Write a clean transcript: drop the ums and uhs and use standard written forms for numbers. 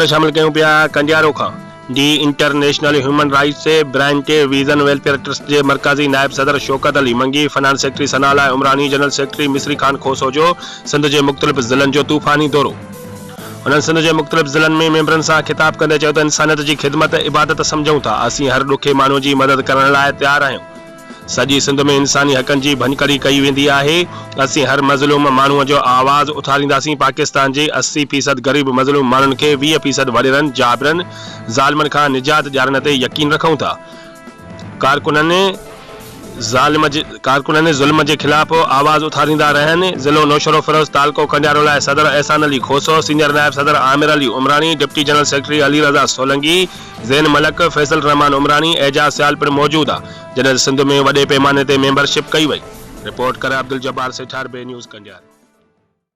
खबर शामिल कयूं पिया कंडियारो खां। डी इंटरनेशनल ह्यूमन राइट्स से ब्रांड विजन वेलफेयर ट्रस्ट के मरकजी नायब सदर शौकत अली मंगी, finance secretary Sanaullah उमरानी, general secretary मिसरी खान खोसो जो सिंध के मुख्तलिफ़ ज़िलनि जो तूफ़ानी दौरो। उन्हनि सिंध के मुख्तलिफ़ ज़िलनि में मेंबरनि सां खिताब कंदे चयो त इंसानियत की खिदमत इबादत समझूं था। असीं हर ॾुखे माण्हू की मदद करण लाइ तैयार आहियूं। सॼी सिंध में इंसानी हक़नि की भनकड़ी कई वेंदी आहे। असीं हर मज़लूम माण्हूअ जो आवाज़ उथारींदासीं। पाकिस्तान के 80% गरीब मज़लूम माण्हुनि खे 20% वडेरनि, जाबिरनि, ज़ालिमनि खां निजात ॾियारण ते यकीन रखूं था। कारकुननि ज़ुल्म के खिलाफ आवाज़ उथारींदा रहनि। ज़िलो नौशरो फिरोज तालको कंडियारो लाइ सदर एहसान अली खोसो, सीनियर नायब सदर Aamir Ali Umrani, deputy general secretary Ali Raza Solangi, Zain Malak, Faisal रहमान उमरानी, एजाज सियाल पिण मौजूद आहे। जॾहिं सिंध में वॾे पैमाने ते मेंबरशिप कई वई। रिपोर्ट करे अब्दुल जब्बार सेठार, बे न्यूज़ कंडियार।